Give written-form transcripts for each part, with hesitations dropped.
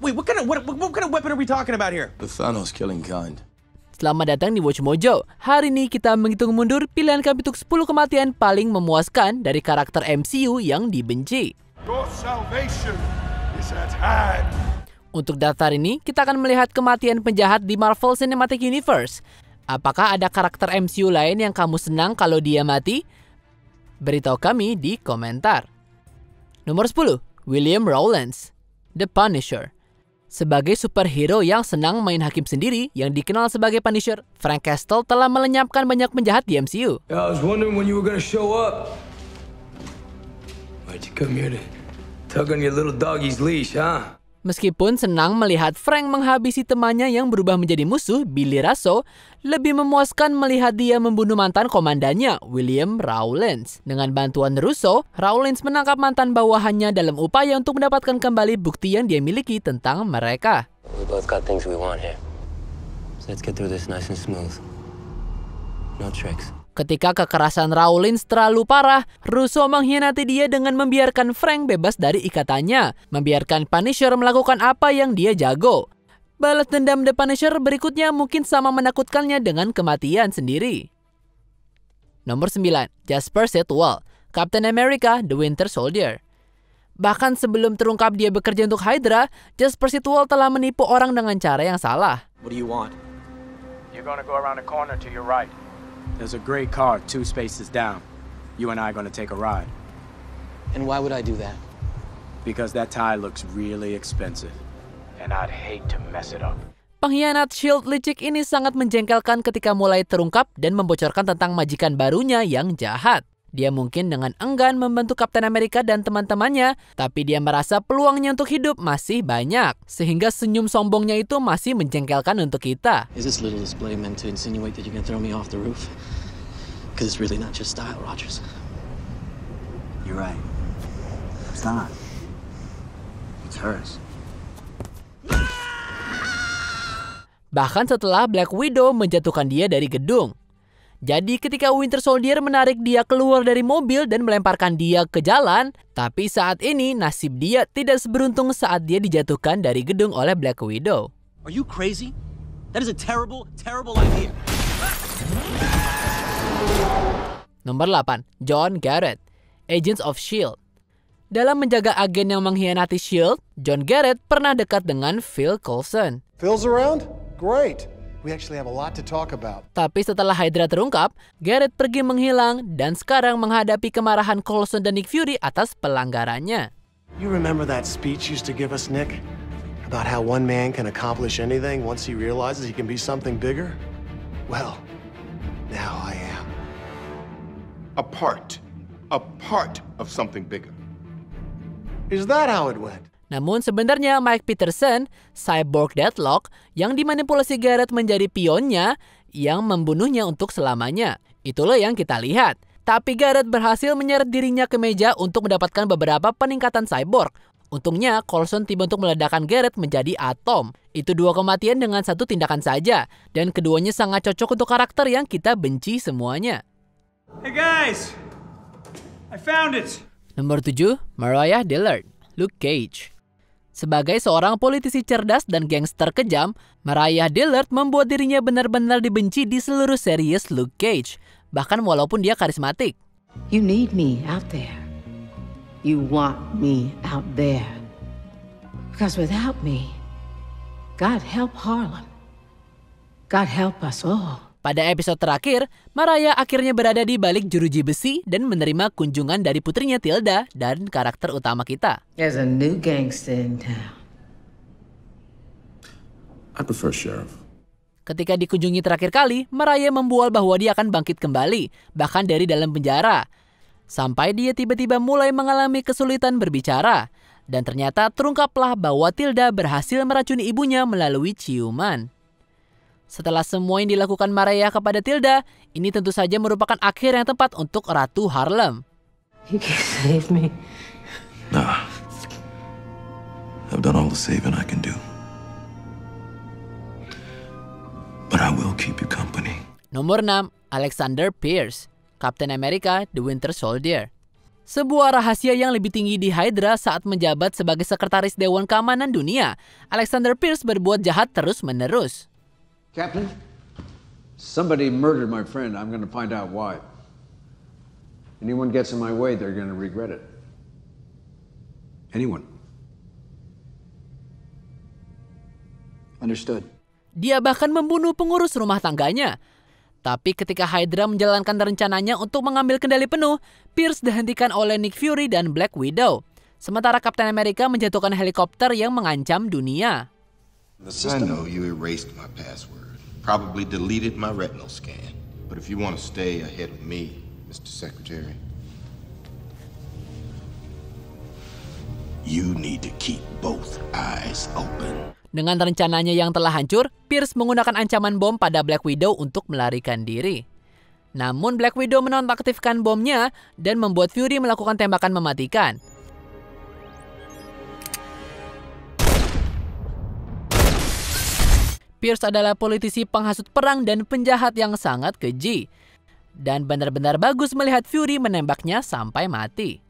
Wait, what kind of weapon are we talking about here? The Thanos killing kind. Selamat datang di Watch Mojo. Hari ini kita menghitung mundur pilihan kami untuk 10 kematian paling memuaskan dari karakter MCU yang dibenci. Your salvation is at hand. Untuk daftar ini, kita akan melihat kematian penjahat di Marvel Cinematic Universe. Apakah ada karakter MCU lain yang kamu senang kalau dia mati? Beritahu kami di komentar. Nomor 10, William Rawlins, The Punisher. Sebagai superhero yang senang main hakim sendiri yang dikenal sebagai Punisher, Frank Castle telah melenyapkan banyak penjahat di MCU. I was wondering when you were gonna show up. Why'd you come here to tug on your little doggy's leash, huh? Meskipun senang melihat Frank menghabisi temannya yang berubah menjadi musuh, Billy Russo, lebih memuaskan melihat dia membunuh mantan komandannya, William Rawlins. Dengan bantuan Russo, Rawlins menangkap mantan bawahannya dalam upaya untuk mendapatkan kembali bukti yang dia miliki tentang mereka. We both got things we want here. So let's get through this nice and smooth. No tricks. Ketika kekerasan Rawlins terlalu parah, Russo mengkhianati dia dengan membiarkan Frank bebas dari ikatannya, membiarkan Punisher melakukan apa yang dia jago. Balas dendam The Punisher berikutnya mungkin sama menakutkannya dengan kematian sendiri. Nomor 9, Jasper Sitwell, Captain America The Winter Soldier. Bahkan sebelum terungkap dia bekerja untuk Hydra, Jasper Sitwell telah menipu orang dengan cara yang salah. What do you want? You're gonna go around the corner to your right. There's a gray car 2 spaces down. You and I are gonna take a ride. And why would I do that? Because that tie looks really expensive. And I'd hate to mess it up. Pengkhianat S.H.I.E.L.D. licik ini sangat menjengkelkan ketika mulai terungkap dan membocorkan tentang majikan barunya yang jahat. Dia mungkin dengan enggan membantu Kapten Amerika dan teman-temannya, tapi dia merasa peluangnya untuk hidup masih banyak. Sehingga senyum sombongnya itu masih menjengkelkan untuk kita. Is this little display meant to insinuate that you can throw me off the roof? Because it's really not just style, Rogers. You're right. It's not. It's hers. Bahkan setelah Black Widow menjatuhkan dia dari gedung. Jadi ketika Winter Soldier menarik dia keluar dari mobil dan melemparkan dia ke jalan, tapi saat ini nasib dia tidak seberuntung saat dia dijatuhkan dari gedung oleh Black Widow. Are you crazy? That is a terrible, terrible idea. Nomor 8, John Garrett, Agents of S.H.I.E.L.D. Dalam menjaga agen yang mengkhianati S.H.I.E.L.D., John Garrett pernah dekat dengan Phil Coulson. Phil's around? Great. We actually have a lot to talk about. Tapi setelah Hydra terungkap, Garrett pergi menghilang dan sekarang menghadapi kemarahan Coulson dan Nick Fury atas pelanggarannya. You remember that speech you used to give us, Nick? About how one man can accomplish anything once he realizes he can be something bigger? Well, now I am. A part of something bigger. Is that how it went? Namun sebenarnya Mike Peterson, Cyborg Deadlock, yang dimanipulasi Garrett menjadi pionnya yang membunuhnya untuk selamanya. Itulah yang kita lihat. Tapi Garrett berhasil menyeret dirinya ke meja untuk mendapatkan beberapa peningkatan cyborg. Untungnya, Coulson tiba untuk meledakkan Garrett menjadi atom. Itu 2 kematian dengan 1 tindakan saja. Dan keduanya sangat cocok untuk karakter yang kita benci semuanya. Hey guys! I found it! Nomor 7, Mariah Dillard, Luke Cage. Sebagai seorang politisi cerdas dan gangster kejam, Mariah Dillard membuat dirinya benar-benar dibenci di seluruh series Luke Cage, bahkan walaupun dia karismatik. You need me out there. You want me out there. Because without me, God help Harlem. God help us all. Pada episode terakhir, Mariah akhirnya berada di balik jeruji besi dan menerima kunjungan dari putrinya Tilda dan karakter utama kita. There's a new gangster in town. I prefer Sheriff. Ketika dikunjungi terakhir kali, Mariah membual bahwa dia akan bangkit kembali, bahkan dari dalam penjara. Sampai dia tiba-tiba mulai mengalami kesulitan berbicara. Dan ternyata terungkaplah bahwa Tilda berhasil meracuni ibunya melalui ciuman. Setelah semua yang dilakukan Mariah kepada Tilda, ini tentu saja merupakan akhir yang tepat untuk Ratu Harlem. You can save me. Nah. I've done all the saving I can do. But I will keep you company. Nomor 6, Alexander Pierce, Captain America The Winter Soldier. Sebuah rahasia yang lebih tinggi di Hydra saat menjabat sebagai sekretaris Dewan Keamanan Dunia, Alexander Pierce berbuat jahat terus-menerus. Captain, somebody murdered my friend. I'm going to find out why. Anyone gets in my way, they're going to regret it. Anyone. Understood. Dia bahkan membunuh pengurus rumah tangganya. Tapi ketika Hydra menjalankan rencananya untuk mengambil kendali penuh, Pierce dihentikan oleh Nick Fury dan Black Widow. Sementara Captain America menjatuhkan helikopter yang mengancam dunia. I know you erased my password, probably deleted my retinal scan. But if you want to stay ahead of me, Mr. Secretary, you need to keep both eyes open. Dengan rencananya yang telah hancur, Pierce menggunakan ancaman bom pada Black Widow untuk melarikan diri. Namun Black Widow menonaktifkan bomnya dan membuat Fury melakukan tembakan mematikan. Pierce adalah politisi penghasut perang dan penjahat yang sangat keji. Dan benar-benar bagus melihat Fury menembaknya sampai mati.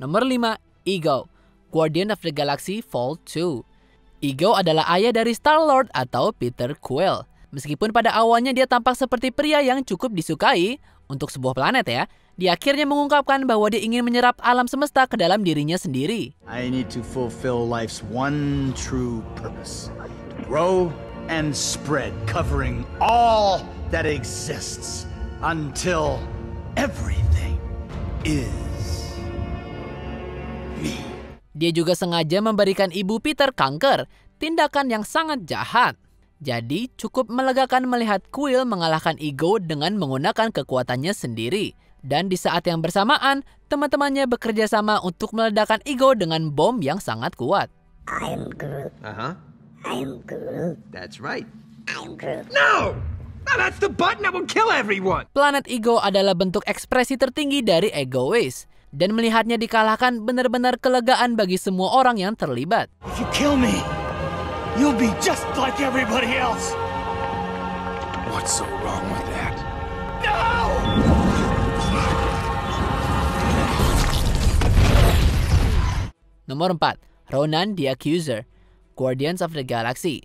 Nomor 5, Ego, Guardian of the Galaxy Vol. 2. Ego adalah ayah dari Star-Lord atau Peter Quill. Meskipun pada awalnya dia tampak seperti pria yang cukup disukai untuk sebuah planet ya, dia akhirnya mengungkapkan bahwa dia ingin menyerap alam semesta ke dalam dirinya sendiri. I need to fulfill life's one true purpose. To grow and spread, covering all that exists until everything is me. Dia juga sengaja memberikan ibu Peter kanker, tindakan yang sangat jahat. Jadi cukup melegakan melihat Quill mengalahkan Ego dengan menggunakan kekuatannya sendiri. Dan di saat yang bersamaan, teman-temannya bekerja sama untuk meledakkan Ego dengan bom yang sangat kuat. I'm Groot. I'm Groot. That's right. I'm Groot. No! No, that's the button that will kill everyone! Planet Ego adalah bentuk ekspresi tertinggi dari egois. Dan melihatnya dikalahkan benar-benar kelegaan bagi semua orang yang terlibat. If you kill me, you'll be just like everybody else. What's so wrong with that? No! Nomor 4, Ronan the Accuser, Guardians of the Galaxy.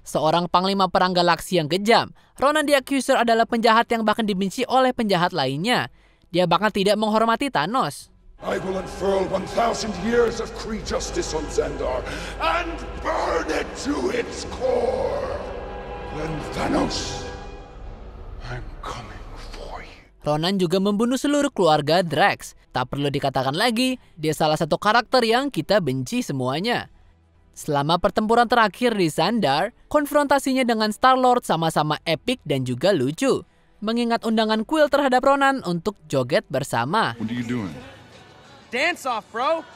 Seorang panglima perang galaksi yang kejam, Ronan the Accuser adalah penjahat yang bahkan dibenci oleh penjahat lainnya. Dia bahkan tidak menghormati Thanos. I will unfurl 1,000 years of Kree justice on Xandar and burn it to its core. Then Thanos, I'm coming for you. Ronan juga membunuh seluruh keluarga Drax. Tak perlu dikatakan lagi, dia salah satu karakter yang kita benci semuanya. Selama pertempuran terakhir di Xandar, konfrontasinya dengan Star-Lord sama-sama epik dan juga lucu. Mengingat undangan Quill terhadap Ronan untuk joget bersama. What are you doing? Dance off, bro.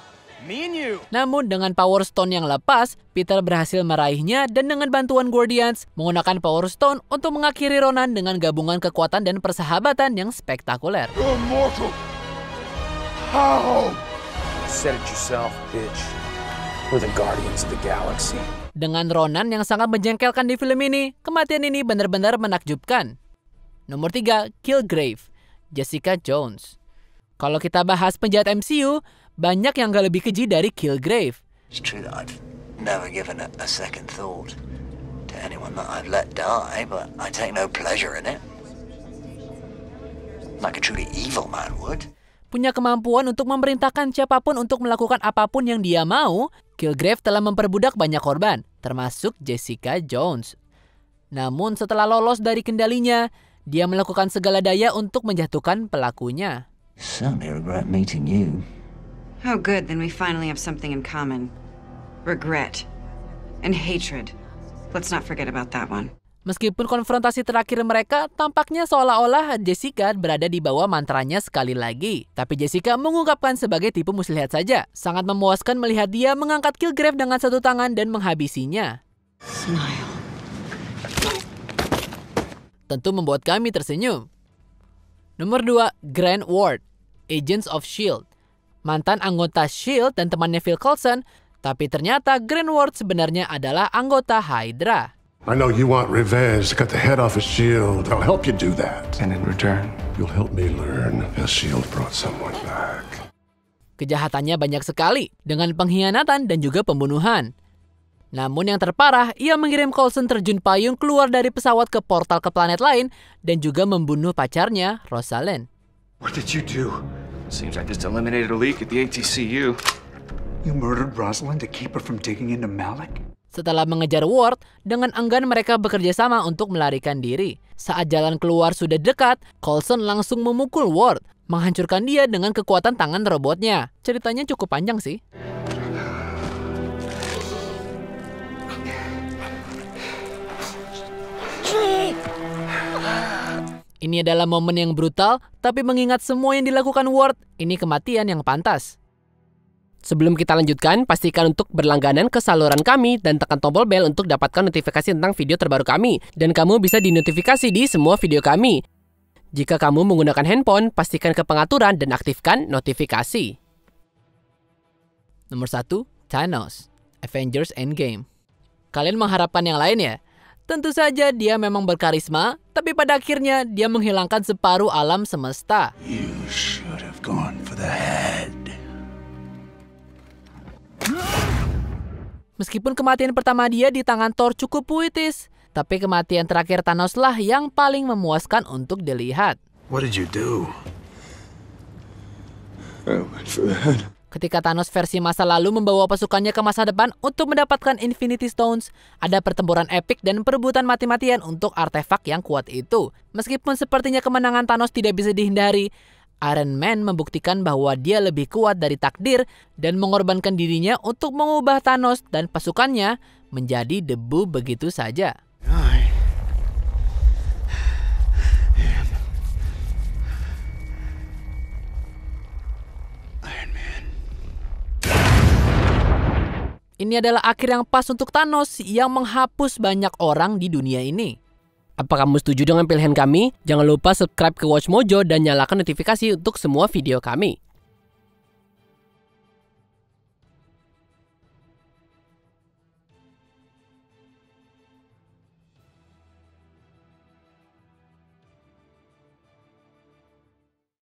Me and you. Namun dengan Power Stone yang lepas, Peter berhasil meraihnya dan dengan bantuan Guardians menggunakan Power Stone untuk mengakhiri Ronan dengan gabungan kekuatan dan persahabatan yang spektakuler. You're immortal. How? Said it yourself, bitch. We're the Guardians of the Galaxy. Dengan Ronan yang sangat menjengkelkan di film ini, kematian ini benar-benar menakjubkan. Nomor 3, Killgrave, Jessica Jones. Kalau kita bahas penjahat MCU, banyak yang gak lebih keji dari Killgrave. It's true that I've never given a second thought to anyone that I've let die, but I take no pleasure in it. Like a truly evil man would. Punya kemampuan untuk memerintahkan siapapun untuk melakukan apapun yang dia mau, Killgrave telah memperbudak banyak korban, termasuk Jessica Jones. Namun setelah lolos dari kendalinya, dia melakukan segala daya untuk menjatuhkan pelakunya. Certainly regret meeting you. Oh good, then we finally have something in common. Regret. And hatred. Let's not forget about that one. Meskipun konfrontasi terakhir mereka tampaknya seolah-olah Jessica berada di bawah mantranya sekali lagi. Tapi Jessica mengungkapkan sebagai tipu muslihat saja. Sangat memuaskan melihat dia mengangkat Killgrave dengan satu tangan dan menghabisinya. Smile. Tentu membuat kami tersenyum. Nomor 2, Grant Ward, Agents of S.H.I.E.L.D. Mantan anggota S.H.I.E.L.D. dan temannya Phil Coulson, tapi ternyata Grant Ward sebenarnya adalah anggota Hydra. I know you want revenge to cut the head off of S.H.I.E.L.D. I'll help you do that. And in return, you'll help me learn how S.H.I.E.L.D. brought someone back. Kejahatannya banyak sekali, dengan pengkhianatan dan juga pembunuhan. Namun yang terparah, ia mengirim Coulson terjun payung keluar dari pesawat ke portal ke planet lain dan juga membunuh pacarnya, Rosalind. What did you do? Seems I just eliminated a leak at the ATCU. You murdered Rosalind to keep her from digging into Malik? Setelah mengejar Ward, dengan enggan mereka bekerja sama untuk melarikan diri. Saat jalan keluar sudah dekat, Coulson langsung memukul Ward, menghancurkan dia dengan kekuatan tangan robotnya. Ceritanya cukup panjang sih. Ini adalah momen yang brutal, tapi mengingat semua yang dilakukan Ward, ini kematian yang pantas. Sebelum kita lanjutkan, pastikan untuk berlangganan ke saluran kami dan tekan tombol bel untuk dapatkan notifikasi tentang video terbaru kami. Dan kamu bisa dinotifikasi di semua video kami. Jika kamu menggunakan handphone, pastikan ke pengaturan dan aktifkan notifikasi. Nomor 1, Thanos, Avengers Endgame. Kalian mengharapkan yang lain ya? Tentu saja dia memang berkarisma, tapi pada akhirnya dia menghilangkan separuh alam semesta. You should have gone for the head. Meskipun kematian pertama dia di tangan Thor cukup puitis, tapi kematian terakhir Thanos lah yang paling memuaskan untuk dilihat. What did you do? I went for the head. Ketika Thanos versi masa lalu membawa pasukannya ke masa depan untuk mendapatkan Infinity Stones, ada pertempuran epik dan perebutan mati-matian untuk artefak yang kuat itu. Meskipun sepertinya kemenangan Thanos tidak bisa dihindari, Iron Man membuktikan bahwa dia lebih kuat dari takdir dan mengorbankan dirinya untuk mengubah Thanos dan pasukannya menjadi debu begitu saja. Ini adalah akhir yang pas untuk Thanos yang menghapus banyak orang di dunia ini. Apa kamu setuju dengan pilihan kami? Jangan lupa subscribe ke Watch Mojo dan nyalakan notifikasi untuk semua video kami.